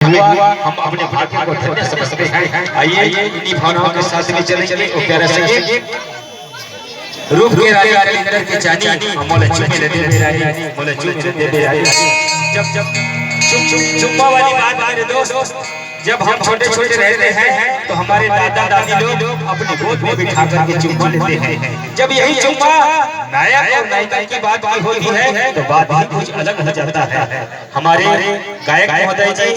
हुआ हम अपने भाग्य को धन्य समझते हैं। आइए इन्हीं भावनाओं के साथ में चलेंगे और प्यारा संगीत रूप के रानी कलिंदर के जानी मोले चुमे लेते रानी मोले चुमे लेते रानी। जब जब चुम्मा वाली बात मेरे दोस्त, जब हम छोटे छोटे रहते हैं तो हमारे दादा दादी लोग अपने गोद में बिठा करके चुम्मा लेते हैं। जब यही चुम्मा नायक और नायिका की बात की होती है तो बात ही कुछ अलग हो जाता है। हमारे गायक महोदय जी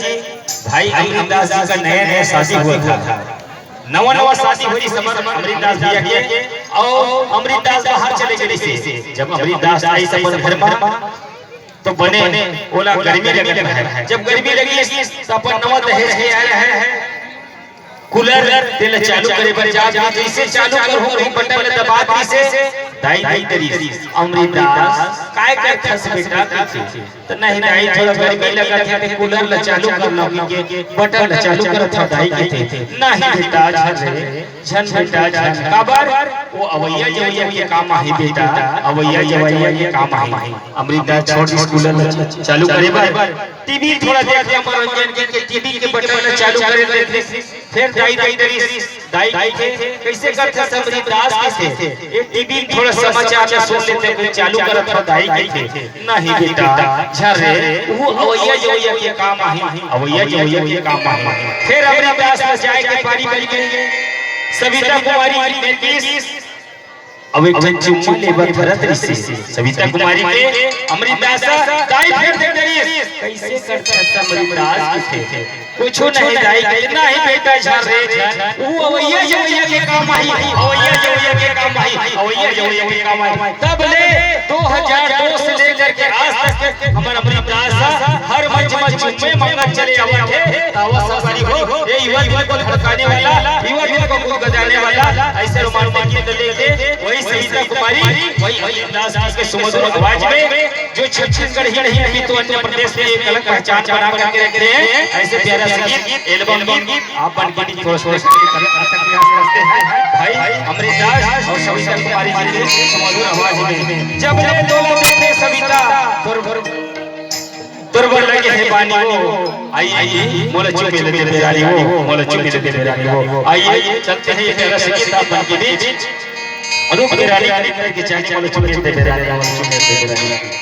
भाई अमृतदास जी का नया नया शादी हुआ था, नवा शादी हुई समर अमृतदास भैया के और अमृतदास बाहर चले गए से। जब अमृतदास आई समर घर में तो बने ओला गर्मी लगे है। जब गर्मी लगी तो अपन नवा दहेज के आए हैं कूलर तेल चालू करे पर जा जैसे चालू कर हो बटन दबा से दाई दाई तरी अमृतदास काय करता से बेटा तो नहीं दाई थोड़ा गर्मी लगा था तो कूलर ल चालू कर लो के बटन चालू कर था दाई के थे नहीं बेटा झन बेटा झन काबर वो अवैया जवैया के काम है बेटा, अवैया जवैया के काम है। अमृतदास छोड़ कूलर चालू करे बार टीवी थोड़ा देख मनोरंजन के टीवी के बटन चालू करे फिर दाई दाई के कैसे करते अमृतदास कैसे एक टीवी थोड़ा समाचार में सुन लेते कोई चालू करत था दाई के नहीं बेटा झरे वो अवैया जवैया के काम है, अवैया जवैया के काम है। फिर अमृतदास में जाए के पारी बन गई सविता कुमारी निर्देश अब एक जन चुम्मा लेबर भरत ऋषि सविता कुमारी के अमृतदास दाई फिर दे दरी कैसे करता अमृतदास के कुछ नहीं दाई इतना ही बेटा झर रे वो अवैया जवैया के काम आई, अवैया जवैया के काम आई, अवैया जवैया के काम आई। तब ले 2002 से लेकर के आज तक हमारा अमृतदास हर मंच में चुम्मे मांगना चले आवा थे। तावा सवारी हो ये युवा को भड़काने वाला, युवा को गजाने वाला ऐसे रोमांटिक गीत लेके वही सविता कुमारी वही अमृतदास के सुमधुर आवाज में जो छत्तीसगढ़ ही नहीं तो अन्य प्रदेश में एक अलग पहचान बना करके रख रहे हैं। ऐसे प्यारा संगीत एल्बम गीत आप बन के थोड़ा प्रयास करते हैं भाई अमृतदास और सविता कुमारी जी के सुमधुर आवाज में। जब ले डोला में सविता तुरबर लगे है पानी वो आइए मोला चुमे लेते बेरानी वो मोला चुमे लेते बेरानी वो आइए चलते हैं प्यारा संगीत आप बन के बीच रूप के रानी के चाचा मोला चुमे लेते बेरानी मोला चुमे लेते बेरानी।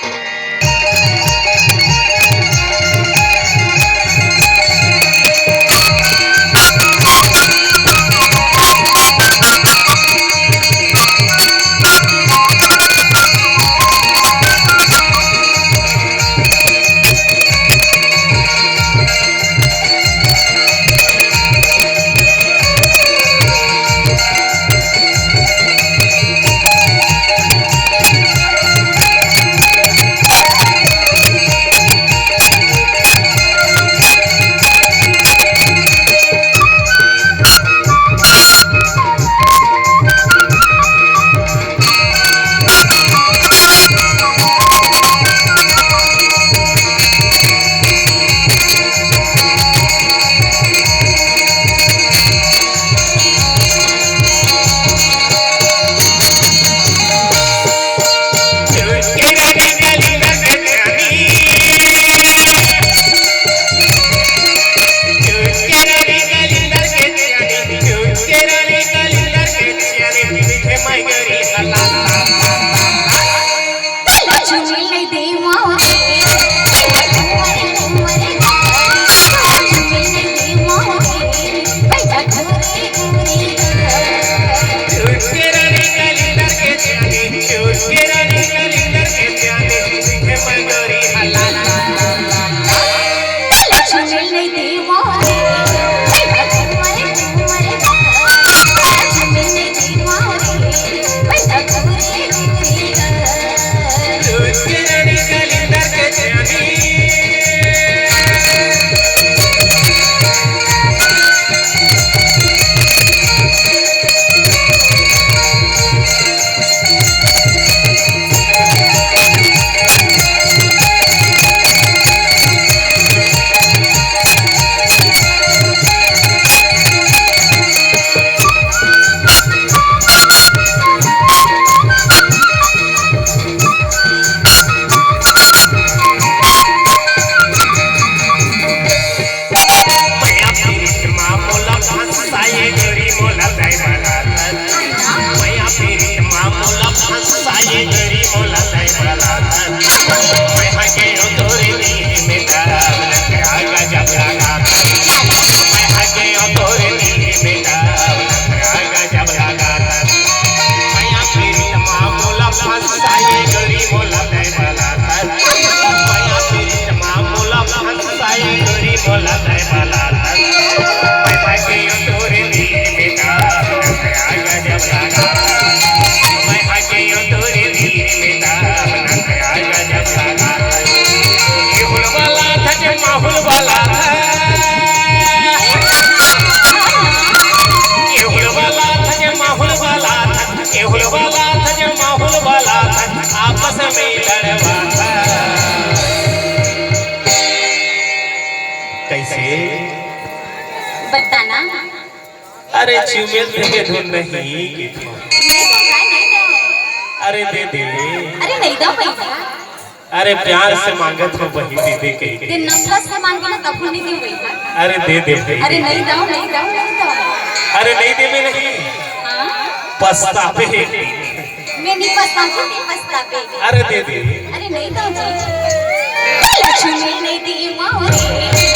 गजब लगा मैं हके तोरे दिल में गजब लगा मैं फिर मामूला फंसाए गरी मोला दे वाला मैं फिर मामूला फंसाए गरी मोला दे वाला मैं हके तोरे दिल में गजब लगा मैं हके तोरे दिल में गजब लगा केहुल वाला था जे माहुल वाला था केहुल वाला था जे माहुल वाला था केहुल वाला था जे माहुल वाला था आपस में लड़वा था कैसे बताना अरे चुमेल के धुन नहीं अरे दे दे अरे नहीं दो पैसा अरे प्यार से मांगत हो वही दे दे के ते नफरत से मांगो ना तब नहीं दे पैसा अरे दे दे अरे नहीं दो नहीं दो नहीं दो अरे नहीं दे में नहीं हां पछतावे मैं नहीं पछतावे अरे दे दे अरे नहीं दो जी लक्ष्मी नहीं दी माओ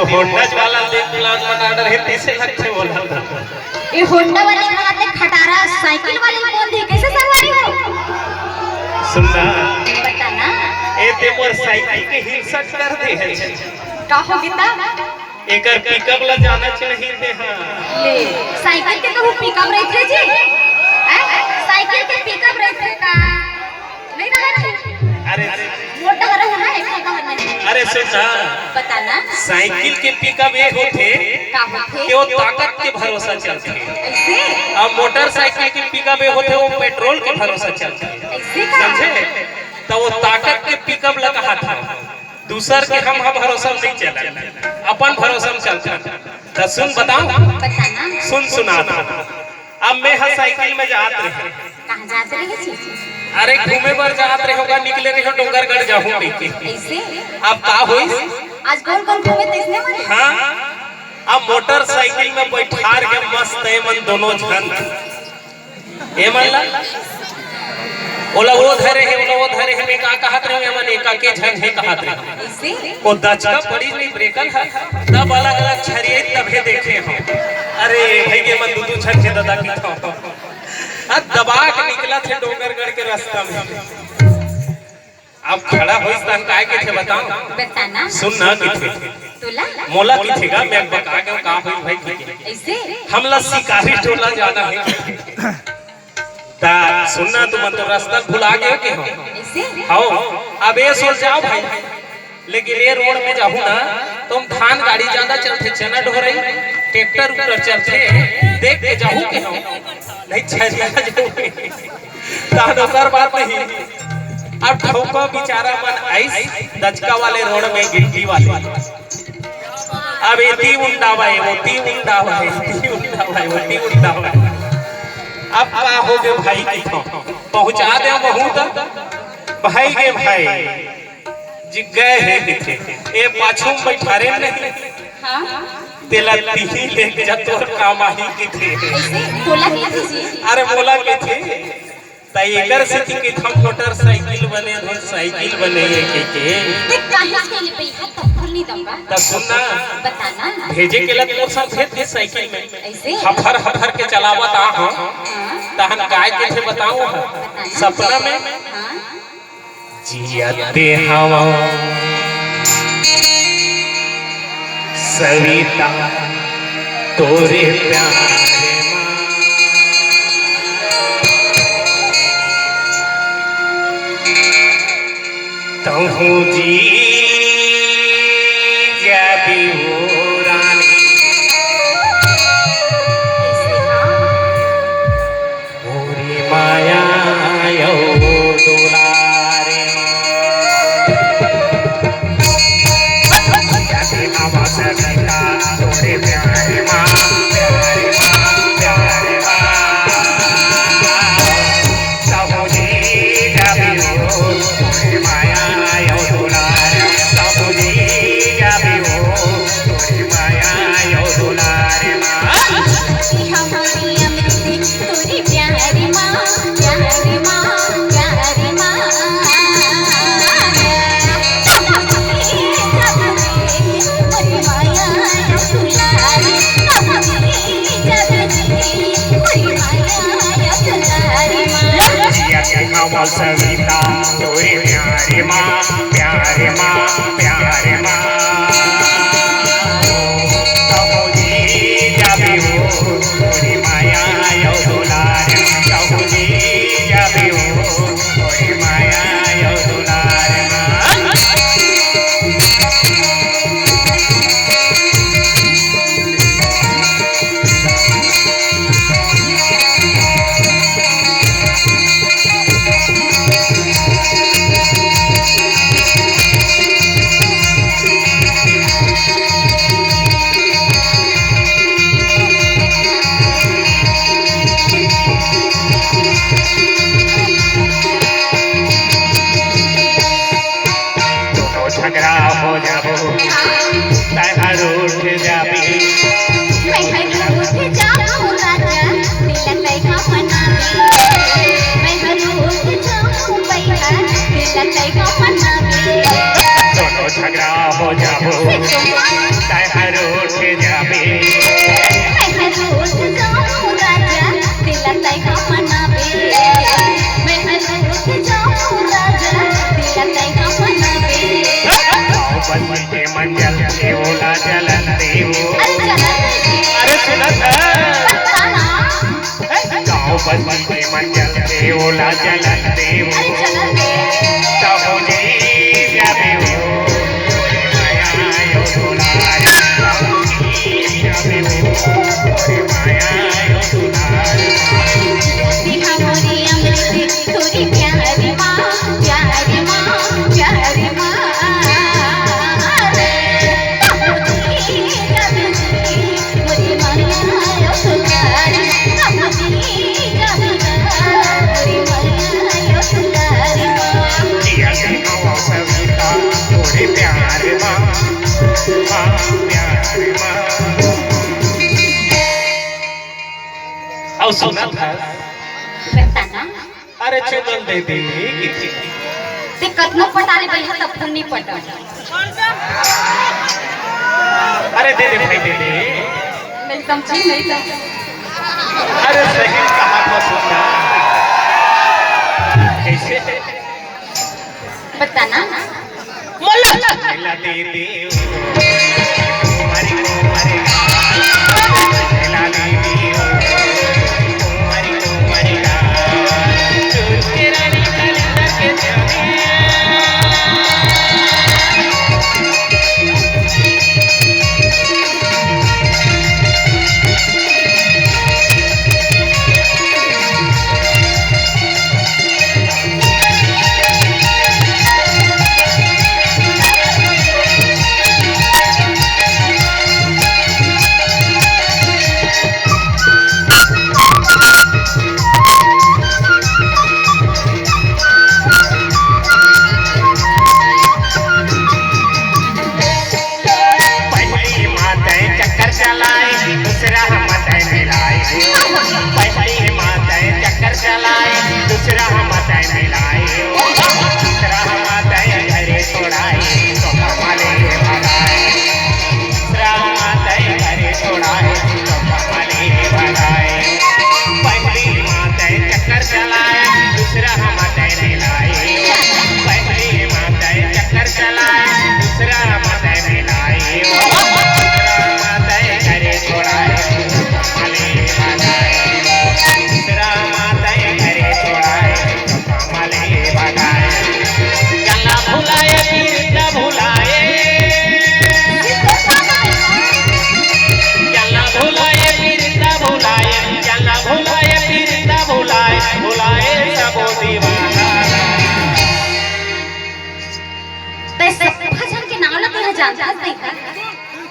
होंडा वाला देख प्लान बना रहे कैसे अच्छे बोला था ये होंडा वाले खाते खटारा साइकिल वाले कौन थी कैसे सवारी हो सुनना बताना ए ते मोर साइकिल के हिस्सा कर दे है का हो गीता एकर पिकअप ला जाना चाहिए थे हां ले साइकिल के तो पिकअप रहते जी साइकिल के पिकअप रहते का नहीं रहा अरे मोटा रहा है पिकअप नहीं अरे सुनना बताना साइकिल के पिकअप ये होते का होते कि वो ताकत के भरोसा चलते हैं ऐसे अब मोटरसाइकिल के पिकअप ये होते वो पेट्रोल के भरोसा चलते हैं ऐसे का समझे तो वो ताकत के पिकअप लगा था दूसर के हम भरोसा नहीं चला अपन भरोसा में चलता तो सुन बताओ बताना सुन सुना अब मैं हर साइकिल में जात रहे कहां जात रहे छी अरे घूमे पर जात रहे होगा निकले रहे डोंगरगढ़ जाऊं लेके ऐसे अब का होई आज कौन कौन घूमे तैसने मारे हां अब मोटरसाइकिल में बैठार के मस्त है मन दोनों जन ए मन ला ओला वो धरे है मैं का कहत रहे मन एका के झन है कहत रहे ऐसे ओ दचका पड़ी नहीं ब्रेकल है तब अलग अलग छरिए तबे देखे हो अरे भाई के मन दूधू छन के दादा की था अब दबा के निकला थे डोंगरगढ़ के रास्ता में अब खड़ा होइस त काय के थे बताओ बताना सुन ना की थे तोला मोला की थेगा मैं बता के का होई भाई की ऐसे हम ला शिकारी टोला जाना है ता सुनना तुम तो रास्ता भुला गए के हो ऐसे आओ अब ये सोच जाओ भाई लेकिन ये रोड में जाऊं ना तुम धान गाड़ी ज्यादा चलते चना ढोरई ट्रैक्टर ऊपर चलते देख के जाऊं के हो नहीं छरिया जाऊं ता दोसर बात नहीं अब ठोको बेचारा मन ऐस दचका वाले रोड में गिट्टी वाले अब इतनी उंडावा है, वो ती उंडावा है, इतनी उंडावा है, वो ती उंडावा है। अब का हो गए भाई की तो पहुंचा दे बहुत भाई के भाई जी गए हैं किथे ए पाछू में बैठारे नहीं हाँ तेला तीही लेके जा तोर काम आही किथे बोला क्या जी? अरे बोला किथे ताई एकर से कि हम मोटरसाइकिल बने धन साइकिल बने के ते काहे के लिए पैसा तब नहीं दूंगा तब सुनना बताना भेजे के लत मोर साथ भेज दे साइकिल में ऐसे हफर हफर के चलावत आ हां तहन गाय के थे बताऊं सपना में हाँ जियते हवा सविता तोरे प्यारे तहु जी जाबी हो रानी ऐसे हाँ मोरी माया यो दुलारे जाते हवा सविता तोरे प्यारे माँ प्यारे माँ प्यारे माँ तहु जी जाबी हो तोरे माया यो दुलारे तहु जी जाबी हो तोरे माया यो दुलारे माँ कि हमारी अमृत तोरी प्यारी माँ प्यारी माँ प्यारी माँ सविता तोरे प्यारे माँ प्यारे माँ प्यारे माँ तहु जी जाबी हो तोरे माया यो दुलारे तहु जी जाबी हो तोरे माया यो दुलारे माँ दोनों झगड़ा हो जाबो तहर उठ जाबी मैं हर उठ जाऊं राजा दिल तैका मनावे मैं हर उठ जाऊं भैया दिल तैका मनावे दोनों झगड़ा हो जाबो तहर उठ जाबी मैं हर उठ जाऊं राजा दिल तैका मनावे मैं हर उठ जाऊं राजा दिल तैका मनावे बस के मंजल से ओला जलन देवो अरे चला अरे सुना बताना गाँव बस के मंजल से ओला जलन देवो अरे चला तहु जी जाबी हो तोरे माया यो दुलारे तहु जी जाबी हो तोरे माया यो दुलारे कि हमारी अमृत तोरी प्यारी माँ प्यारी माँ प्यारी माँ जिया के हवा सविता तोरे प्यारे माँ माँ प्यारे माँ और सुना था बताना अरे चुनल दे दे ते कतनो पटाले बैठा तब फोन नहीं पटा अरे दे दे भाई दे दे नहीं समझी नहीं समझी अरे सही कहा था सुना कैसे बताना मेला दे दे कुमारी कुमारी मेला दे दे कुमारी कुमारी चुनके रानी कलिंदर के जाने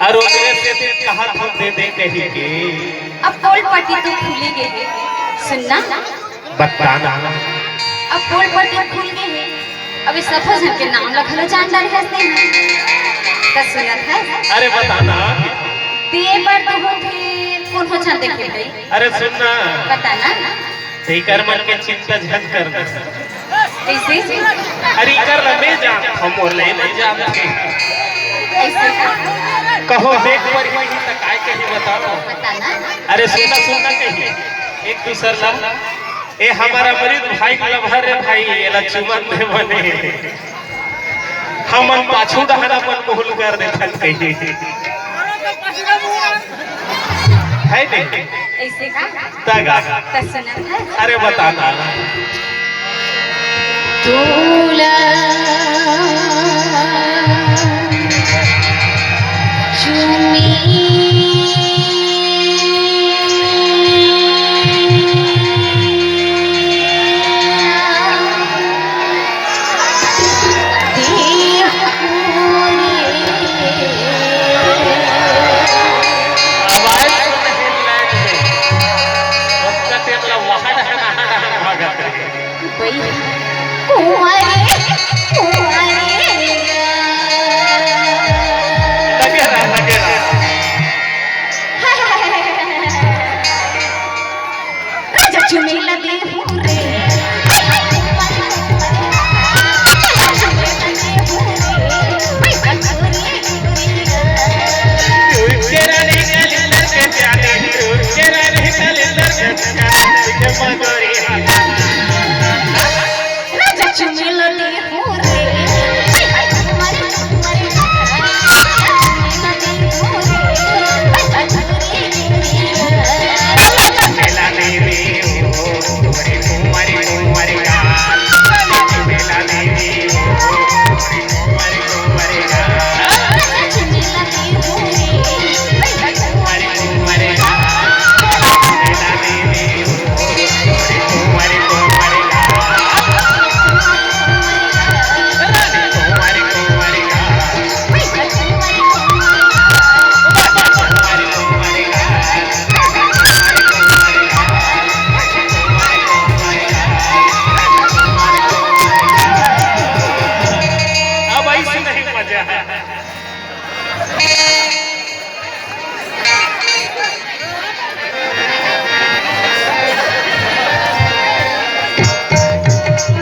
और ओकरे से दिन कहा हम दे दे कही के अब पोल पट्टी तो खुली गई है सुनना बताना अब पोल पट्टी खुल गई है अभी सफर जन के नाम लखलो जानदार हंसते हैं तो सुनत है अरे बताना देवर तो हो फिर कौन हो छन देखे भाई अरे सुनना बताना तेकर मन के चिंता झन करना कैसे अरे कर ला मैं जान हम ले न जानते ऐसे कहो देख पर ही तक काय के ही बताओ बताना अरे सुनना सुनना कहिए एक दूसर ला ए हमारा मरीद भाई का लभर रे भाई एला चुमन दे बने हमन पाछू दहना मन भूल कर देथन कहिए है नहीं ऐसे का तगा तो सुनत है अरे बताना तोला